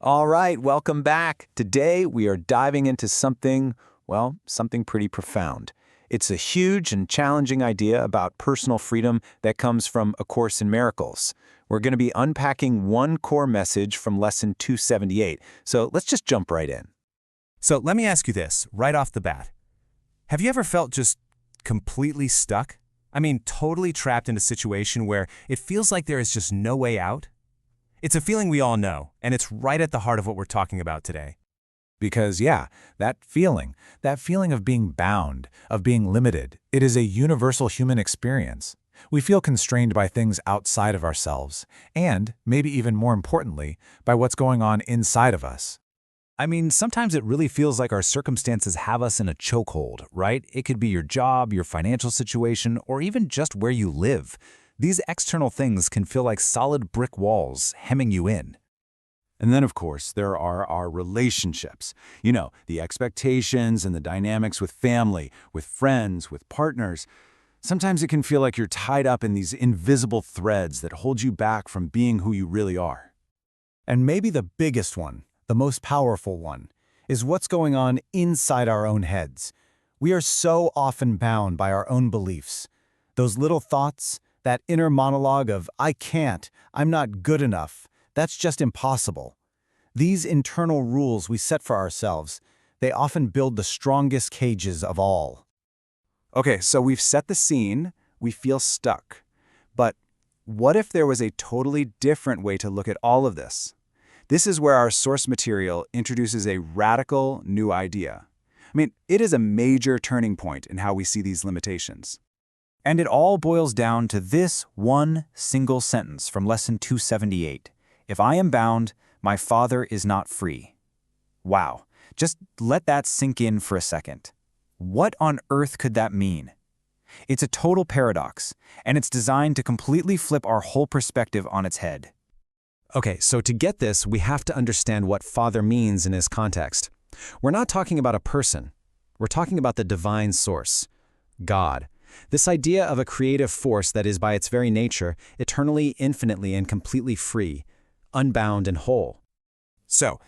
All right, welcome back. Today we are diving into something pretty profound. It's a huge and challenging idea about personal freedom that comes from A Course in Miracles. We're going to be unpacking one core message from Lesson 278, so let's just jump right in. So let me ask you this, right off the bat. Have you ever felt just completely stuck? I mean, totally trapped in a situation where it feels like there is just no way out? It's a feeling we all know, and it's right at the heart of what we're talking about today. Because, that feeling of being bound, of being limited, it is a universal human experience. We feel constrained by things outside of ourselves, and, maybe even more importantly, by what's going on inside of us. I mean, sometimes it really feels like our circumstances have us in a chokehold, right? It could be your job, your financial situation, or even just where you live. These external things can feel like solid brick walls hemming you in. And then, of course, there are our relationships. The expectations and the dynamics with family, with friends, with partners. Sometimes it can feel like you're tied up in these invisible threads that hold you back from being who you really are. And maybe the biggest one, the most powerful one, is what's going on inside our own heads. We are so often bound by our own beliefs. Those little thoughts, that inner monologue of, I can't, I'm not good enough, that's just impossible. These internal rules we set for ourselves, they often build the strongest cages of all. Okay, so we've set the scene, we feel stuck. But what if there was a totally different way to look at all of this? This is where our source material introduces a radical new idea. It is a major turning point in how we see these limitations. And it all boils down to this one single sentence from Lesson 278. If I am bound, my Father is not free. Wow, just let that sink in for a second. What on earth could that mean? It's a total paradox, and it's designed to completely flip our whole perspective on its head. Okay, so to get this, we have to understand what Father means in this context. We're not talking about a person. We're talking about the divine source, God. This idea of a creative force that is by its very nature eternally, infinitely, and completely free, unbound and whole. So,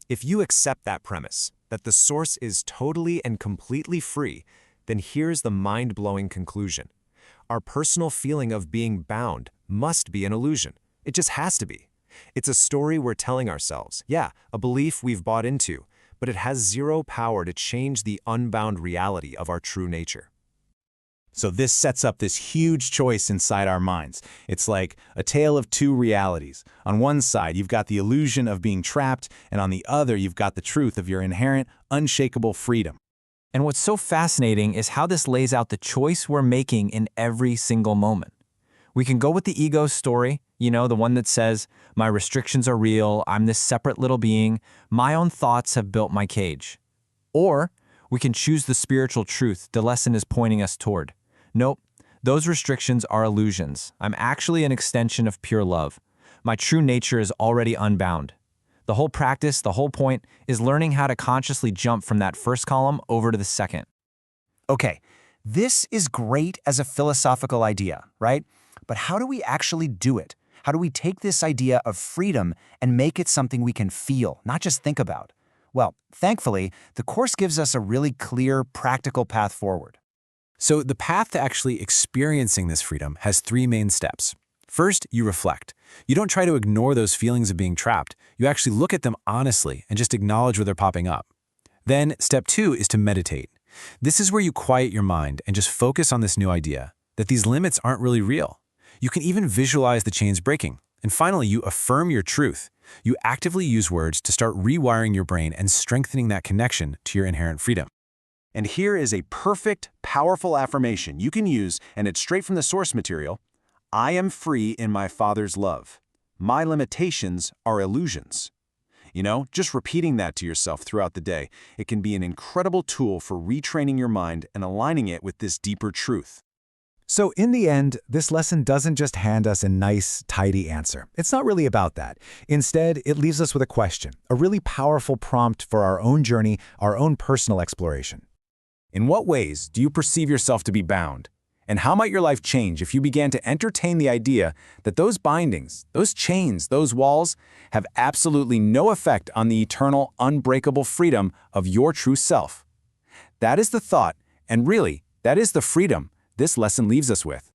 if you accept that premise, that the source is totally and completely free, then here's the mind-blowing conclusion. Our personal feeling of being bound must be an illusion. It just has to be. It's a story we're telling ourselves, a belief we've bought into, but it has zero power to change the unbound reality of our true nature. So this sets up this huge choice inside our minds. It's like a tale of two realities. On one side, you've got the illusion of being trapped, and on the other, you've got the truth of your inherent, unshakable freedom. And what's so fascinating is how this lays out the choice we're making in every single moment. We can go with the ego story, the one that says, my restrictions are real, I'm this separate little being, my own thoughts have built my cage. Or we can choose the spiritual truth the lesson is pointing us toward. Nope, those restrictions are illusions. I'm actually an extension of pure love. My true nature is already unbound. The whole practice, the whole point, is learning how to consciously jump from that first column over to the second. Okay, this is great as a philosophical idea, right? But how do we actually do it? How do we take this idea of freedom and make it something we can feel, not just think about? Well, thankfully, the Course gives us a really clear, practical path forward. So the path to actually experiencing this freedom has three main steps. First, you reflect. You don't try to ignore those feelings of being trapped. You actually look at them honestly and just acknowledge where they're popping up. Then, step two is to meditate. This is where you quiet your mind and just focus on this new idea, that these limits aren't really real. You can even visualize the chains breaking. And finally, you affirm your truth. You actively use words to start rewiring your brain and strengthening that connection to your inherent freedom. And here is a perfect, powerful affirmation you can use, and it's straight from the source material. I am free in my Father's love. My limitations are illusions. Just repeating that to yourself throughout the day, it can be an incredible tool for retraining your mind and aligning it with this deeper truth. So in the end, this lesson doesn't just hand us a nice, tidy answer. It's not really about that. Instead, it leaves us with a question, a really powerful prompt for our own journey, our own personal exploration. In what ways do you perceive yourself to be bound? And how might your life change if you began to entertain the idea that those bindings, those chains, those walls, have absolutely no effect on the eternal, unbreakable freedom of your true self? That is the thought, and really, that is the freedom this lesson leaves us with.